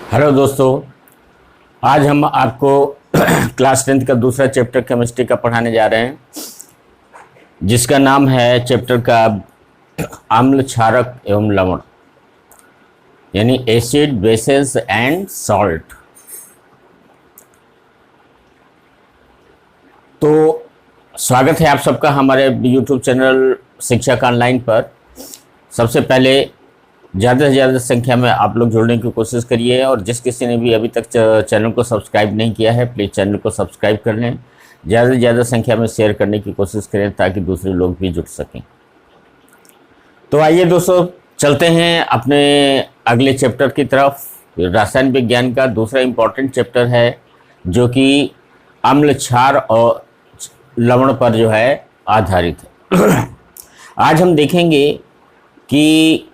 Hello दोस्तों, आज हम आपको क्लास 10th का दूसरा चैप्टर केमिस्ट्री का पढ़ाने जा रहे हैं, जिसका नाम है चैप्टर का अम्ल, क्षारक एवं लवण, यानी एसिड, बेसेस एंड सॉल्ट। तो स्वागत है आप सबका हमारे यूट्यूब चैनल शिक्षा का ऑनलाइन पर। सबसे पहले ज़्यादा से ज़्यादा संख्या में आप लोग जुड़ने की कोशिश करिए, और जिस किसी ने भी अभी तक चैनल को सब्सक्राइब नहीं किया है, प्लीज़ चैनल को सब्सक्राइब कर लें। ज़्यादा से ज़्यादा संख्या में शेयर करने की कोशिश करें ताकि दूसरे लोग भी जुड़ सकें। तो आइए दोस्तों, चलते हैं अपने अगले चैप्टर की तरफ। रसायन विज्ञान का दूसरा इम्पॉर्टेंट चैप्टर है, जो कि अम्ल, क्षार और लवण पर जो है आधारित है। आज हम देखेंगे कि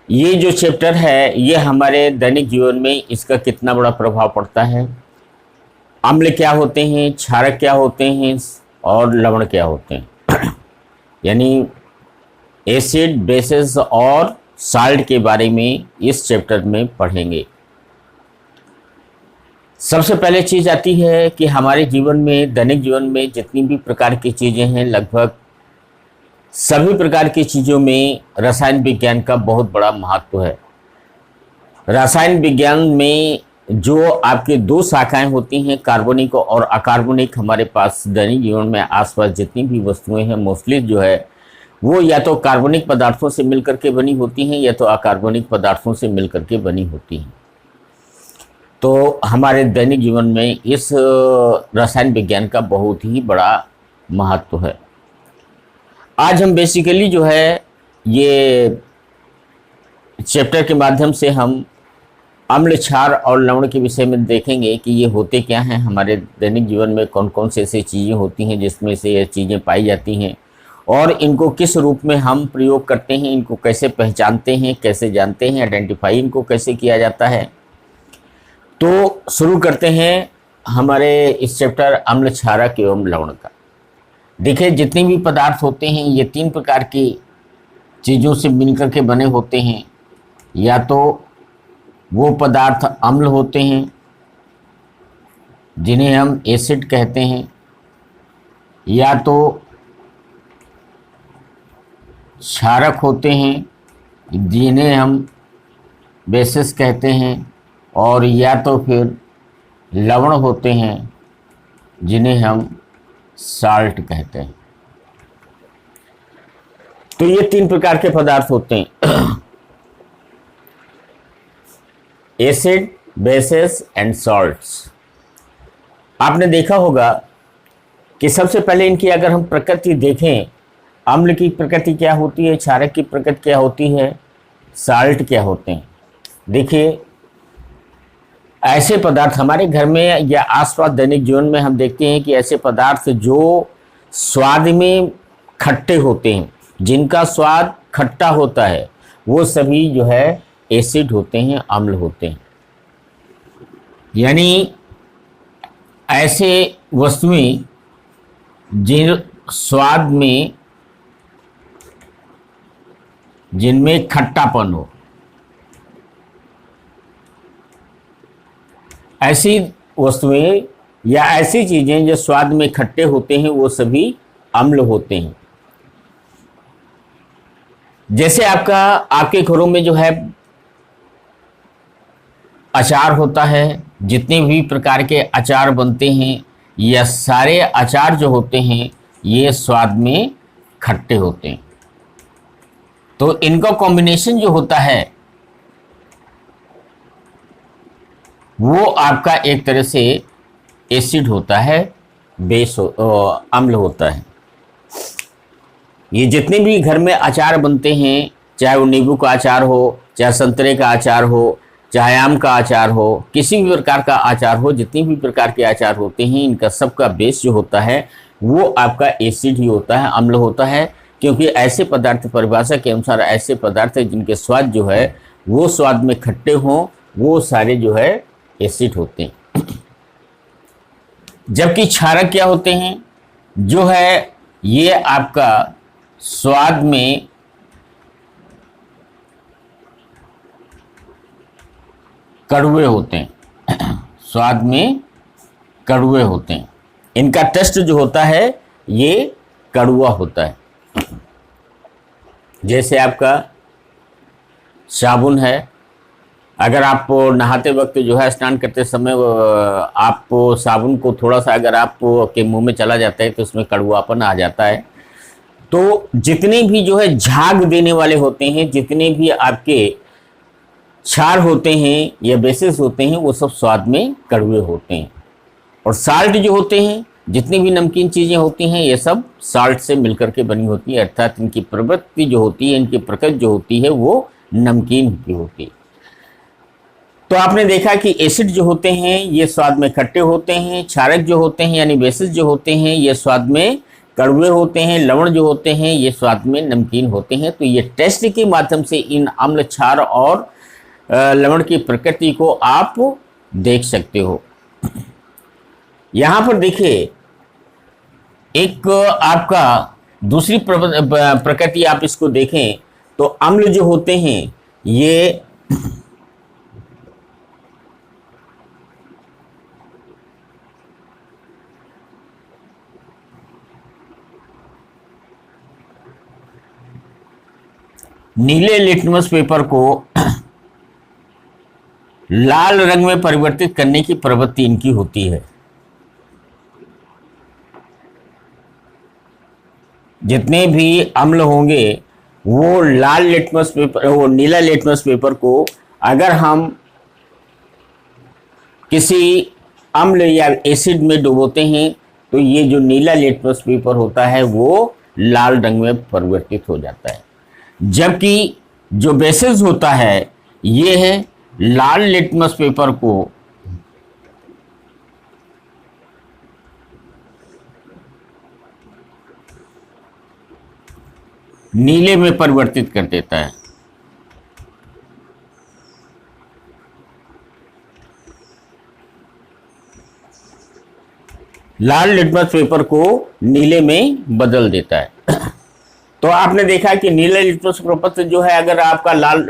ये जो चैप्टर है ये हमारे दैनिक जीवन में इसका कितना बड़ा प्रभाव पड़ता है। अम्ल क्या होते हैं, क्षारक क्या होते हैं और लवण क्या होते हैं, यानी एसिड, बेसेस और साल्ट के बारे में इस चैप्टर में पढ़ेंगे। सबसे पहले चीज़ आती है कि हमारे जीवन में, दैनिक जीवन में जितनी भी प्रकार की चीज़ें हैं, लगभग सभी प्रकार की चीज़ों में रसायन विज्ञान का बहुत बड़ा महत्व है। रसायन विज्ञान में जो आपके दो शाखाएं होती हैं, कार्बनिक और अकार्बनिक, हमारे पास दैनिक जीवन में आसपास जितनी भी वस्तुएं हैं मोस्टली जो है वो या तो कार्बनिक पदार्थों से मिलकर के बनी होती हैं या तो अकार्बनिक पदार्थों से मिलकर के बनी होती हैं। तो हमारे दैनिक जीवन में इस रसायन विज्ञान का बहुत ही बड़ा महत्व है। आज हम बेसिकली जो है ये चैप्टर के माध्यम से हम अम्ल, क्षार और लवण के विषय में देखेंगे कि ये होते क्या हैं, हमारे दैनिक जीवन में कौन कौन से ऐसी चीज़ें होती हैं जिसमें से ये चीज़ें पाई जाती हैं, और इनको किस रूप में हम प्रयोग करते हैं, इनको कैसे पहचानते हैं, कैसे जानते हैं, आइडेंटिफाई इनको कैसे किया जाता है। तो शुरू करते हैं हमारे इस चैप्टर अम्ल, क्षारक एवं लवण का। देखिए, जितने भी पदार्थ होते हैं ये तीन प्रकार की चीज़ों से मिलकर के बने होते हैं। या तो वो पदार्थ अम्ल होते हैं जिन्हें हम एसिड कहते हैं, या तो क्षारक होते हैं जिन्हें हम बेसिस कहते हैं, और या तो फिर लवण होते हैं जिन्हें हम साल्ट कहते हैं। तो ये तीन प्रकार के पदार्थ होते हैं, एसिड, बेसेस एंड सॉल्ट्स। आपने देखा होगा कि सबसे पहले इनकी अगर हम प्रकृति देखें, अम्ल की प्रकृति क्या होती है, क्षारक की प्रकृति क्या होती है, साल्ट क्या होते हैं। देखिए, ऐसे पदार्थ हमारे घर में या आसपास दैनिक जीवन में हम देखते हैं कि ऐसे पदार्थ जो स्वाद में खट्टे होते हैं, जिनका स्वाद खट्टा होता है, वो सभी जो है एसिड होते हैं, अम्ल होते हैं। यानी ऐसे वस्तुएं जिन स्वाद में, जिनमें खट्टापन हो, ऐसी वस्तुएं या ऐसी चीज़ें जो स्वाद में खट्टे होते हैं वो सभी अम्ल होते हैं। जैसे आपके घरों में जो है अचार होता है, जितने भी प्रकार के अचार बनते हैं, यह सारे अचार जो होते हैं ये स्वाद में खट्टे होते हैं। तो इनका कॉम्बिनेशन जो होता है वो आपका एक तरह से एसिड होता है, अम्ल होता है। ये जितने भी घर में अचार बनते हैं, चाहे वो नींबू का अचार हो, चाहे संतरे का अचार हो, चाहे आम का अचार हो, किसी भी प्रकार का अचार हो, जितनी भी प्रकार के अचार होते हैं, इनका सबका बेस जो होता है वो आपका एसिड ही होता है, अम्ल होता है। क्योंकि ऐसे पदार्थ, परिभाषा के अनुसार ऐसे पदार्थ जिनके स्वाद जो है वो स्वाद में खट्टे हों, वो सारे जो है एसिड होते हैं। जबकि क्षारक क्या होते हैं, जो है ये आपका स्वाद में कड़वे होते हैं, स्वाद में कड़वे होते हैं। इनका टेस्ट जो होता है ये कड़वा होता है। जैसे आपका साबुन है, अगर आप नहाते वक्त जो है स्नान करते समय आप साबुन को थोड़ा सा अगर आप के मुंह में चला जाता है तो उसमें कड़वापन आ जाता है। तो जितने भी जो है झाग देने वाले होते हैं, जितने भी आपके क्षार होते हैं या बेसिस होते हैं, वो सब स्वाद में कड़वे होते हैं। और साल्ट जो होते हैं, जितनी भी नमकीन चीज़ें होती हैं, ये सब साल्ट से मिलकर के बनी होती है, अर्थात इनकी प्रवृत्ति जो होती है, इनकी प्रकृति जो होती है वो नमकीन की होती है। तो आपने देखा कि एसिड जो होते हैं ये स्वाद में खट्टे होते हैं, क्षारक जो होते हैं यानी बेसिस जो होते हैं ये स्वाद में कड़वे होते हैं, लवण जो होते हैं ये स्वाद में नमकीन होते हैं। तो ये टेस्ट के माध्यम से इन अम्ल, क्षार और लवण की प्रकृति को आप देख सकते हो। यहाँ पर देखिए एक आपका दूसरी प्रकृति आप इसको देखें तो अम्ल जो होते हैं ये नीले लिटमस पेपर को लाल रंग में परिवर्तित करने की प्रवृत्ति इनकी होती है। जितने भी अम्ल होंगे वो लाल लिटमस पेपर, वो नीला लिटमस पेपर को अगर हम किसी अम्ल या एसिड में डुबोते हैं तो ये जो नीला लिटमस पेपर होता है वो लाल रंग में परिवर्तित हो जाता है। जबकि जो बेसिस होता है ये है लाल लिटमस पेपर को नीले में परिवर्तित कर देता है। लाल लिटमस पेपर को नीले में बदल देता है। तो आपने देखा कि नीला लिटमस पेपर जो है अगर आपका लाल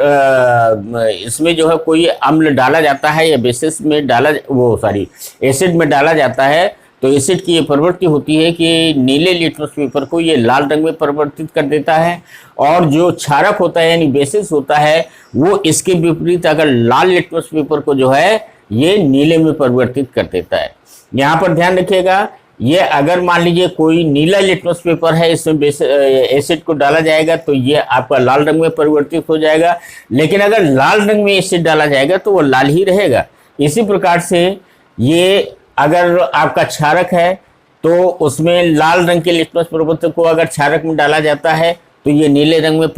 इसमें जो है कोई अम्ल डाला जाता है या बेसिस में डाला एसिड में डाला जाता है तो एसिड की ये प्रवृत्ति होती है कि नीले लिटमस पेपर को ये लाल रंग में परिवर्तित कर देता है। और जो क्षारक होता है यानी बेसिस होता है वो इसके विपरीत अगर लाल लिटमस पेपर को जो है ये नीले में परिवर्तित कर देता है। यहाँ पर ध्यान रखिएगा, ये अगर मान लीजिए कोई नीला लिटमस पेपर है, इसमें एसिड को डाला जाएगा तो ये आपका लाल रंग में परिवर्तित हो जाएगा, लेकिन अगर लाल रंग में एसिड डाला जाएगा तो वो लाल ही रहेगा। इसी प्रकार से ये अगर आपका क्षारक है तो उसमें लाल रंग के लिटमस पेपर को अगर क्षारक में डाला जाता है तो ये नीले रंग में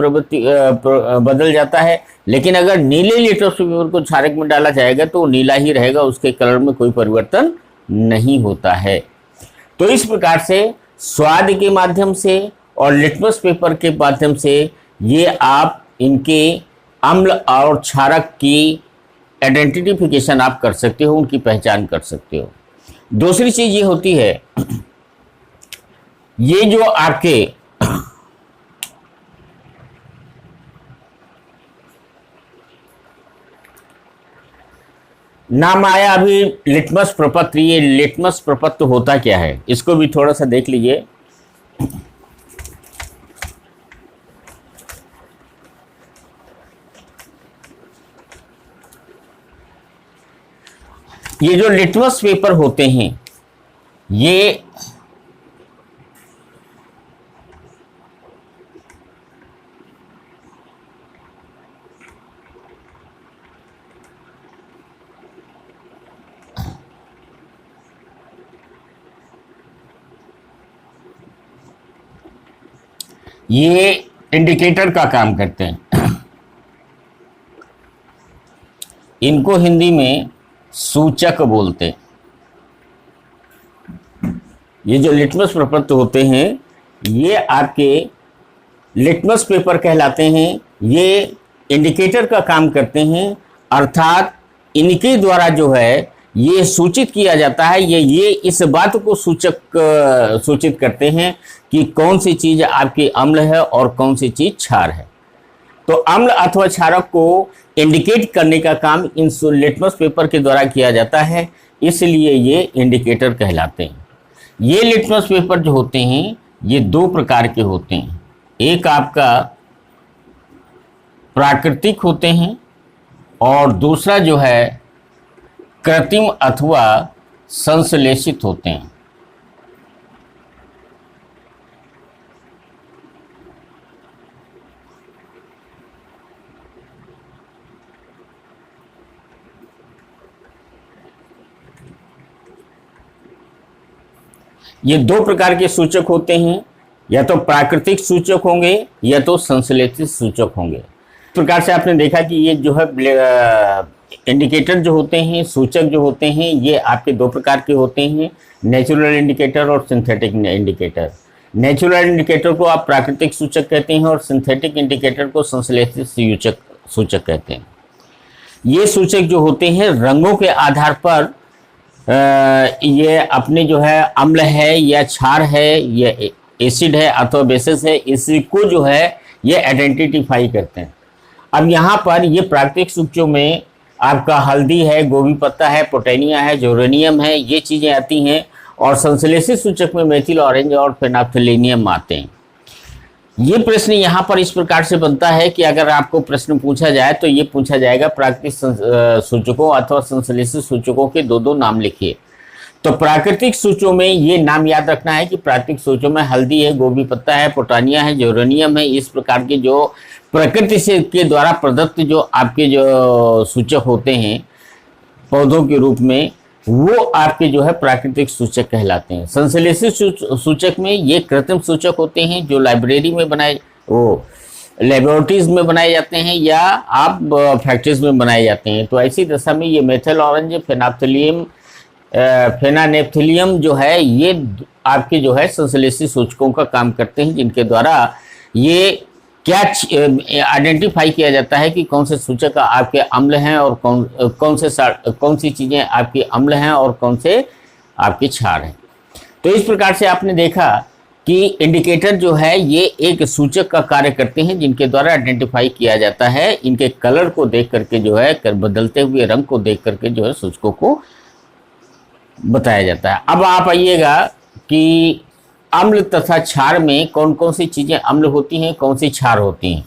बदल जाता है, लेकिन अगर नीले लिटमस पेपर को क्षारक में डाला जाएगा तो वो नीला ही रहेगा, उसके कलर में कोई परिवर्तन नहीं होता है। तो इस प्रकार से स्वाद के माध्यम से और लिटमस पेपर के माध्यम से ये आप इनके अम्ल और क्षारक की आइडेंटिफिकेशन आप कर सकते हो, उनकी पहचान कर सकते हो। दूसरी चीज ये होती है, ये जो आपके नाम आया अभी लिटमस प्रपत्र, ये लिटमस प्रपत्र होता क्या है इसको भी थोड़ा सा देख लीजिए। ये जो लिटमस पेपर होते हैं ये इंडिकेटर का काम करते हैं। इनको हिंदी में सूचक बोलते हैं। ये जो लिटमस प्रपत्र होते हैं ये आपके लिटमस पेपर कहलाते हैं। ये इंडिकेटर का काम करते हैं, अर्थात इनके द्वारा जो है ये सूचित किया जाता है, ये इस बात को सूचित करते हैं कि कौन सी चीज़ आपकी अम्ल है और कौन सी चीज़ क्षार है। तो अम्ल अथवा क्षारक को इंडिकेट करने का काम इन लिटमस पेपर के द्वारा किया जाता है, इसलिए ये इंडिकेटर कहलाते हैं। ये लिटमस पेपर जो होते हैं ये दो प्रकार के होते हैं, एक आपका प्राकृतिक होते हैं और दूसरा जो है कृत्रिम अथवा संश्लेषित होते हैं। ये दो प्रकार के सूचक होते हैं, या तो प्राकृतिक सूचक होंगे या तो संश्लेषित सूचक होंगे। इस प्रकार से आपने देखा कि ये जो है इंडिकेटर जो होते हैं, सूचक जो होते हैं, ये आपके दो प्रकार के होते हैं, नेचुरल इंडिकेटर और सिंथेटिक इंडिकेटर। नेचुरल इंडिकेटर को आप प्राकृतिक सूचक कहते हैं और सिंथेटिक इंडिकेटर को संश्लेषित सूचक कहते हैं। ये सूचक जो होते हैं रंगों के आधार पर ये अपने जो है अम्ल है या क्षार है या एसिड है अथवा बेसिस है, इसको जो है ये आइडेंटिफाई करते हैं। अब यहाँ पर ये प्राकृतिक सूचकों में आपका हल्दी है, गोभी पत्ता है, पोटेनिया है, यूरेनियम है, ये चीज़ें आती हैं। और संश्लेषित सूचक में मेथिल ऑरेंज और फेनाफ्थेलिनियम आते हैं। ये प्रश्न यहाँ पर इस प्रकार से बनता है कि अगर आपको प्रश्न पूछा जाए तो ये पूछा जाएगा प्राकृतिक सूचकों अथवा संश्लेषित सूचकों के दो दो नाम लिखिए। तो प्राकृतिक सूचकों में ये नाम याद रखना है कि प्राकृतिक सूचकों में हल्दी है, गोभी पत्ता है, पोटानिया है, यूरेनियम है, इस प्रकार के जो प्रकृति से के द्वारा प्रदत्त जो आपके जो सूचक होते हैं पौधों के रूप में, वो आपके जो है प्राकृतिक सूचक कहलाते हैं। संश्लेषित सूचक में ये कृत्रिम सूचक होते हैं जो लाइब्रेरी में लेबोरेटरीज में बनाए जाते हैं या आप फैक्ट्रीज में बनाए जाते हैं। तो ऐसी दशा में ये मेथिल ऑरेंज, फेनानेप्थिलियम जो है ये आपके जो है संश्लेषित सूचकों का काम करते हैं, जिनके द्वारा ये क्या आइडेंटिफाई किया जाता है कि कौन से सूचक आपके अम्ल हैं और कौन सी चीज़ें आपकी अम्ल हैं और कौन से आपके क्षार हैं। तो इस प्रकार से आपने देखा कि इंडिकेटर जो है ये एक सूचक का कार्य करते हैं, जिनके द्वारा आइडेंटिफाई किया जाता है, इनके कलर को देख करके जो है बदलते हुए रंग को देख करके जो है सूचकों को बताया जाता है। अब आप आइएगा कि अम्ल तथा क्षार में कौन कौन सी चीजें अम्ल होती हैं, कौन सी क्षार होती हैं।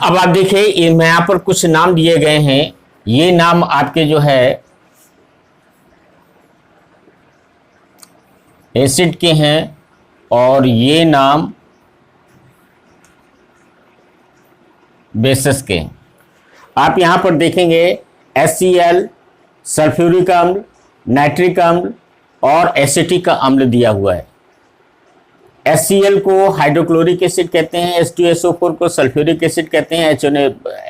अब आप देखिए मैं यहाँ पर कुछ नाम दिए गए हैं, ये नाम आपके जो है एसिड के हैं और ये नाम बेसिस के हैं। आप यहाँ पर देखेंगे HCl, सल्फ्यूरिक अम्ल, नाइट्रिक अम्ल और एसिटिक का अम्ल दिया हुआ है। HCl को हाइड्रोक्लोरिक एसिड कहते हैं, H2SO4 को सल्फ्यूरिक एसिड कहते हैं,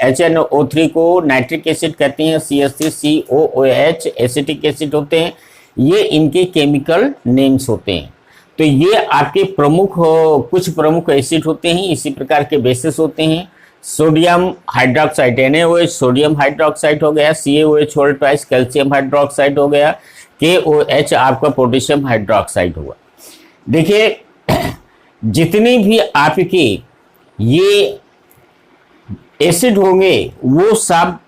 HNO3 को नाइट्रिक एसिड कहते हैं, CH3COOH एसिटिक एसिड होते हैं। ये इनके केमिकल नेम्स होते हैं। तो ये आपके कुछ प्रमुख एसिड होते हैं। इसी प्रकार के बेसिस होते हैं। Sodium hydroxide NaOH sodium hydroxide हो गया, CaOH whole twice calcium hydroxide हो गया, KOH आपका पोटेशियम हाइड्रोक्साइड हुआ। देखिए जितनी भी आपके ये एसिड होंगे वो सब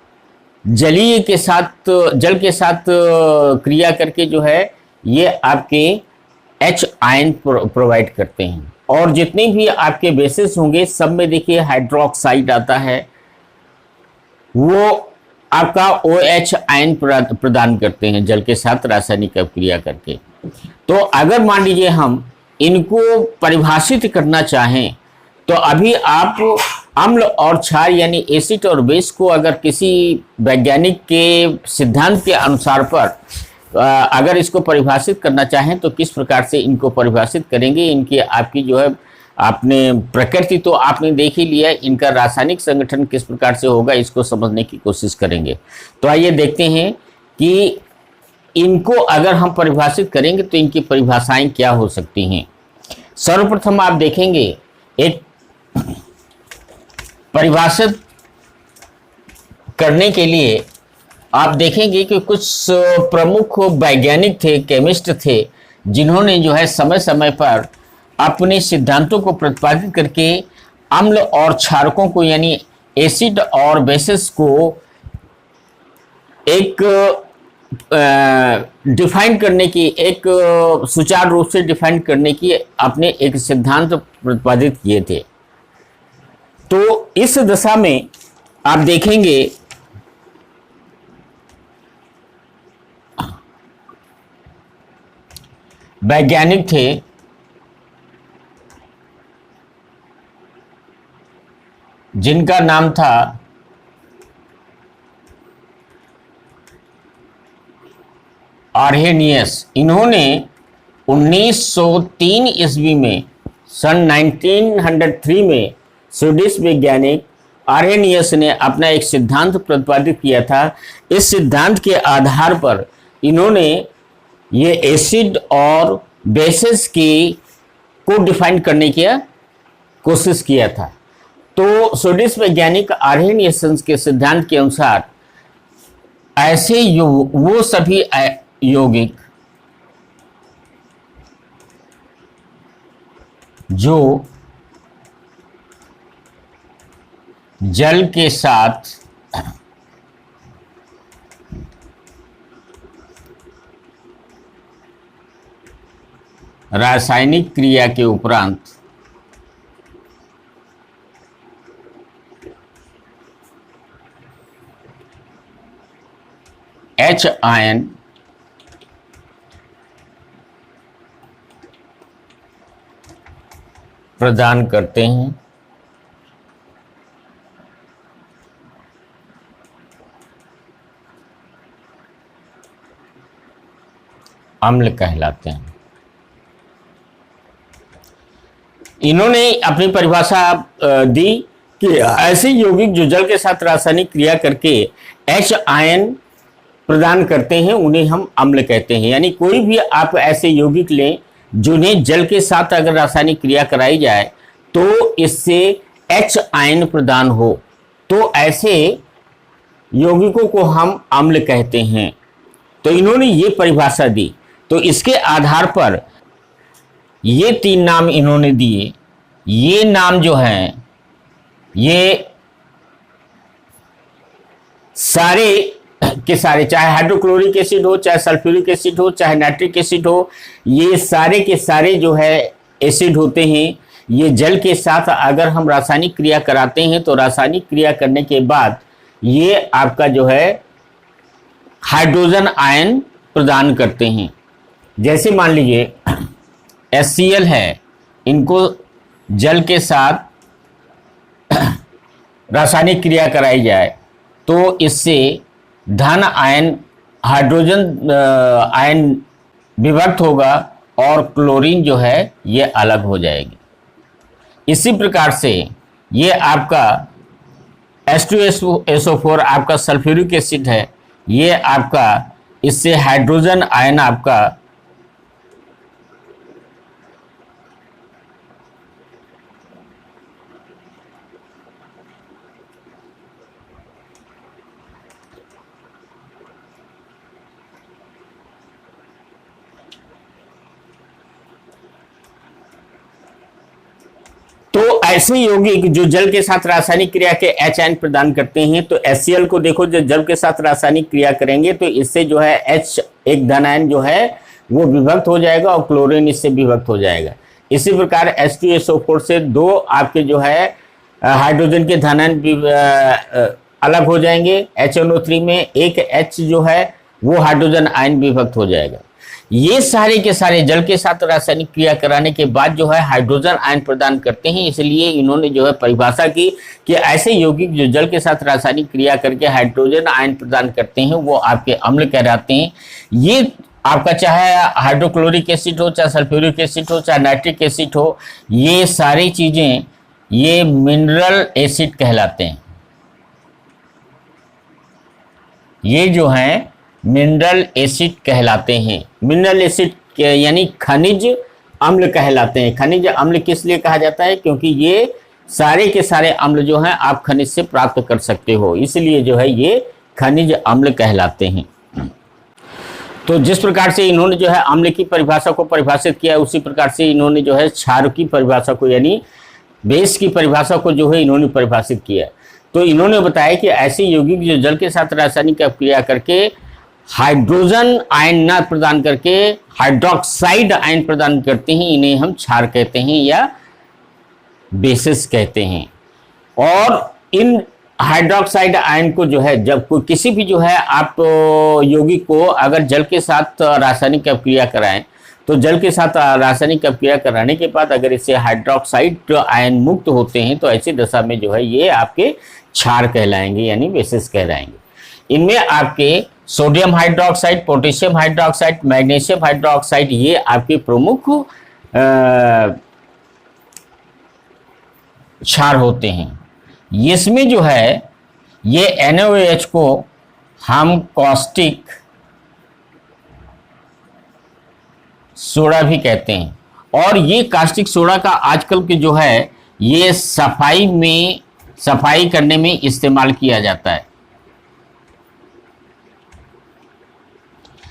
जल के साथ क्रिया करके जो है ये आपके H आयन प्रोवाइड करते हैं। और जितने भी आपके बेसिस होंगे सब में देखिए हाइड्रोक्साइड आता है, वो आपका OH आयन प्रदान करते हैं जल के साथ रासायनिक अभिक्रिया करके। तो अगर मान लीजिए हम इनको परिभाषित करना चाहें तो अभी आप अम्ल और क्षार यानी एसिड और बेस को अगर किसी वैज्ञानिक के सिद्धांत के अनुसार पर अगर इसको परिभाषित करना चाहें तो किस प्रकार से इनको परिभाषित करेंगे। इनकी आपकी जो है आपने प्रकृति तो आपने देख ही लिया, इनका रासायनिक संगठन किस प्रकार से होगा इसको समझने की कोशिश करेंगे। तो आइए देखते हैं कि इनको अगर हम परिभाषित करेंगे तो इनकी परिभाषाएं क्या हो सकती हैं। सर्वप्रथम आप देखेंगे एक परिभाषित करने के लिए आप देखेंगे कि कुछ प्रमुख वैज्ञानिक थे, केमिस्ट थे, जिन्होंने जो है समय समय पर अपने सिद्धांतों को प्रतिपादित करके अम्ल और क्षारकों को यानी एसिड और बेसिस को एक डिफाइन करने की, एक सुचारू रूप से डिफाइन करने की आपने एक सिद्धांत प्रतिपादित किए थे। तो इस दशा में आप देखेंगे वैज्ञानिक थे जिनका नाम था आर्हेनियस। इन्होंने 1903 ईस्वी में, सन 1903 में स्वीडिश वैज्ञानिक आर्हेनियस ने अपना एक सिद्धांत प्रतिपादित किया था। इस सिद्धांत के आधार पर इन्होंने ये एसिड और बेसिस की को डिफाइन करने की कोशिश किया था। तो स्वीडिश वैज्ञानिक आर्हेनियस के सिद्धांत के अनुसार ऐसे वो सभी यौगिक जो जल के साथ रासायनिक क्रिया के उपरांत H आयन प्रदान करते हैं, अम्ल कहलाते हैं। इन्होंने अपनी परिभाषा दी कि ऐसे यौगिक जो जल के साथ रासायनिक क्रिया करके H आयन प्रदान करते हैं उन्हें हम अम्ल कहते हैं। यानी कोई भी आप ऐसे यौगिक लें जिन्हें जल के साथ अगर रासायनिक क्रिया कराई जाए तो इससे H आयन प्रदान हो, तो ऐसे यौगिकों को हम अम्ल कहते हैं। तो इन्होंने ये परिभाषा दी। तो इसके आधार पर ये 3 नाम इन्होंने दिए। ये नाम जो हैं ये सारे के सारे, चाहे हाइड्रोक्लोरिक एसिड हो, चाहे सल्फ्यूरिक एसिड हो, चाहे नाइट्रिक एसिड हो, ये सारे के सारे जो है एसिड होते हैं। ये जल के साथ अगर हम रासायनिक क्रिया कराते हैं तो रासायनिक क्रिया करने के बाद ये आपका जो है हाइड्रोजन आयन प्रदान करते हैं। जैसे मान लीजिए HCl है, इनको जल के साथ रासायनिक क्रिया कराई जाए तो इससे धन आयन, हाइड्रोजन आयन विभक्त होगा और क्लोरीन जो है ये अलग हो जाएगी। इसी प्रकार से ये आपका H2SO4 आपका सल्फ्यूरिक एसिड है, ये आपका इससे हाइड्रोजन आयन आपका तो ऐसे यौगिक जो जल के साथ रासायनिक क्रिया के H आयन प्रदान करते हैं। तो HCl को देखो, जब जल के साथ रासायनिक क्रिया करेंगे तो इससे जो है H एक धन आयन जो है वो विभक्त हो जाएगा और क्लोरीन इससे विभक्त हो जाएगा। इसी प्रकार H2SO4 से 2 आपके जो है हाइड्रोजन के धन आयन अलग हो जाएंगे। HNO3 में एक H जो है वो हाइड्रोजन आयन विभक्त हो जाएगा। ये सारे के सारे जल के साथ रासायनिक क्रिया कराने के बाद जो है हाइड्रोजन आयन प्रदान करते हैं। इसलिए इन्होंने जो है परिभाषा की कि ऐसे यौगिक जो जल के साथ रासायनिक क्रिया करके हाइड्रोजन आयन प्रदान करते हैं वो आपके अम्ल कहलाते हैं। ये आपका चाहे हाइड्रोक्लोरिक एसिड हो, चाहे सल्फ्यूरिक एसिड हो, चाहे नाइट्रिक एसिड हो, ये सारी चीजें ये मिनरल एसिड कहलाते हैं। ये जो हैं मिनरल एसिड कहलाते हैं। मिनरल एसिड यानी खनिज अम्ल कहलाते हैं। खनिज अम्ल किस लिए कहा जाता है? क्योंकि ये सारे के सारे अम्ल जो हैं आप खनिज से प्राप्त कर सकते हो, इसलिए जो है ये खनिज अम्ल कहलाते हैं। तो जिस प्रकार से इन्होंने जो है अम्ल की परिभाषा को परिभाषित किया है, उसी प्रकार से इन्होंने जो है क्षार की परिभाषा को यानी बेस की परिभाषा को जो है इन्होंने परिभाषित किया। तो इन्होंने बताया कि ऐसे यौगिक जो जल के साथ रासायनिक क्रिया करके हाइड्रोजन आयन न प्रदान करके हाइड्रोक्साइड आयन प्रदान करते हैं, इन्हें हम क्षार कहते हैं या बेसिस कहते हैं। और इन हाइड्रोक्साइड आयन को जो है जब कोई किसी भी जो है आप यौगिक को अगर जल के साथ रासायनिक क्रिया कराएं, तो जल के साथ रासायनिक क्रिया कराने के बाद अगर इससे हाइड्रोक्साइड आयन मुक्त होते हैं तो ऐसी दशा में जो है ये आपके क्षार कहलाएंगे यानी बेसिस कहलाएंगे। इनमें आपके sodium hydroxide, potassium hydroxide, magnesium hydroxide ये आपके प्रमुख क्षार होते हैं। इसमें जो है ये NaOH को हम कॉस्टिक सोडा भी कहते हैं। और ये कास्टिक सोडा का आजकल के जो है ये सफाई करने में इस्तेमाल किया जाता है।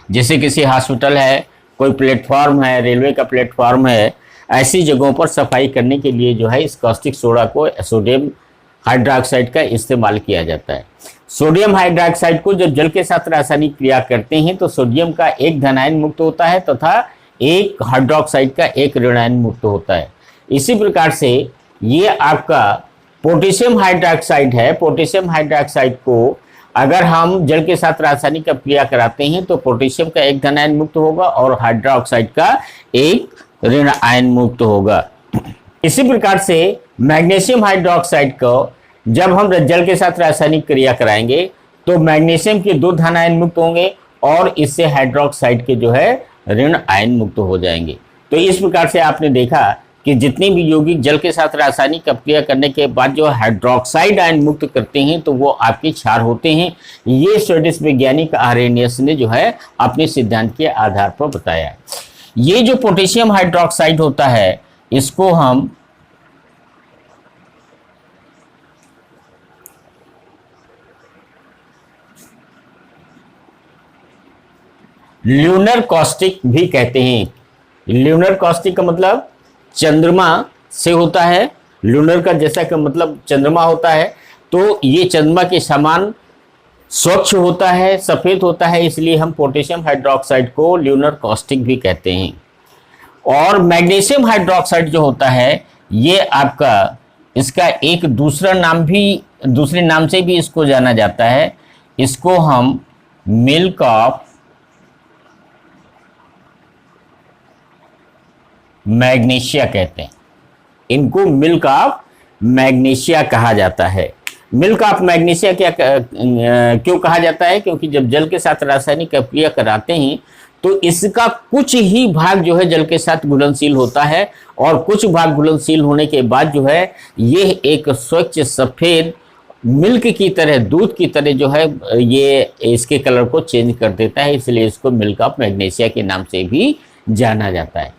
जैसे किसी हॉस्पिटल है, कोई प्लेटफॉर्म है, रेलवे का प्लेटफॉर्म है, ऐसी जगहों पर सफाई करने के लिए जो है इस कास्टिक सोडा को सोडियम हाइड्रोक्साइड का इस्तेमाल किया जाता है। सोडियम हाइड्रोक्साइड को जब जल के साथ रासायनिक क्रिया करते हैं तो सोडियम का एक धनायन मुक्त होता है तथा एक हाइड्रोक्साइड का एक ऋणायन मुक्त होता है। इसी प्रकार से ये आपका पोटेशियम हाइड्रोक्साइड है। पोटेशियम हाइड्रोक्साइड को अगर हम जल के साथ रासायनिक क्रिया कराते हैं तो पोटेशियम का एक धनायन मुक्त होगा और हाइड्रोक्साइड का एक ऋण आयन मुक्त होगा। इसी प्रकार से मैग्नीशियम हाइड्रोक्साइड को जब हम जल के साथ रासायनिक क्रिया कराएंगे तो मैग्नीशियम के 2 धन आयन मुक्त होंगे और इससे हाइड्रोक्साइड के जो है ऋण आयन मुक्त हो जाएंगे। तो इस प्रकार से आपने देखा कि जितने भी यौगिक जल के साथ रासायनिक क्रिया करने के बाद जो हाइड्रोक्साइड आयन मुक्त करते हैं तो वो आपके क्षार होते हैं। ये स्वीडिश वैज्ञानिक आर्रेनियस ने जो है अपने सिद्धांत के आधार पर बताया। ये जो पोटेशियम हाइड्रोक्साइड होता है इसको हम ल्यूनर कॉस्टिक भी कहते हैं। ल्यूनर कॉस्टिक का मतलब चंद्रमा से होता है। ल्यूनर का जैसा कि मतलब चंद्रमा होता है, तो ये चंद्रमा के समान स्वच्छ होता है, सफेद होता है, इसलिए हम पोटेशियम हाइड्रोक्साइड को ल्यूनर कॉस्टिक भी कहते हैं। और मैग्नीशियम हाइड्रोक्साइड जो होता है ये आपका इसका एक दूसरे नाम से भी इसको जाना जाता है। इसको हम मिल्क ऑफ मैग्नीशिया कहते हैं। इनको मिल्क ऑफ मैग्नीशिया कहा जाता है। मिल्क ऑफ मैग्नीशिया क्यों कहा जाता है? क्योंकि जब जल के साथ रासायनिक क्रिया कराते हैं तो इसका कुछ ही भाग जो है जल के साथ घुलनशील होता है और कुछ भाग घुलनशील होने के बाद जो है ये एक स्वच्छ सफेद मिल्क की तरह, दूध की तरह जो है ये इसके कलर को चेंज कर देता है, इसलिए इसको मिल्क ऑफ मैग्नीशिया के नाम से भी जाना जाता है।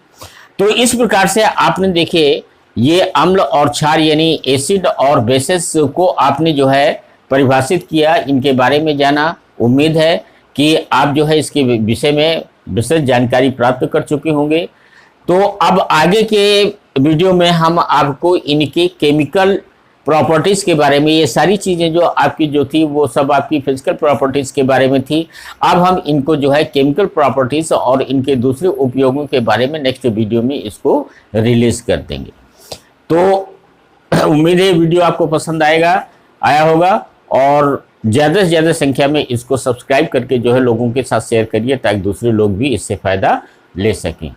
तो इस प्रकार से आपने देखे ये अम्ल और क्षार यानी एसिड और बेसिस को आपने जो है परिभाषित किया, इनके बारे में जाना। उम्मीद है कि आप जो है इसके विषय में विशेष जानकारी प्राप्त कर चुके होंगे। तो अब आगे के वीडियो में हम आपको इनकी केमिकल प्रॉपर्टीज़ के बारे में, ये सारी चीज़ें जो आपकी जो थी वो सब आपकी फिजिकल प्रॉपर्टीज़ के बारे में थी। अब हम इनको जो है केमिकल प्रॉपर्टीज़ और इनके दूसरे उपयोगों के बारे में नेक्स्ट वीडियो में इसको रिलीज़ कर देंगे। तो उम्मीद है वीडियो आपको पसंद आया होगा और ज़्यादा से ज़्यादा संख्या में इसको सब्सक्राइब करके जो है लोगों के साथ शेयर करिए ताकि दूसरे लोग भी इससे फ़ायदा ले सकें।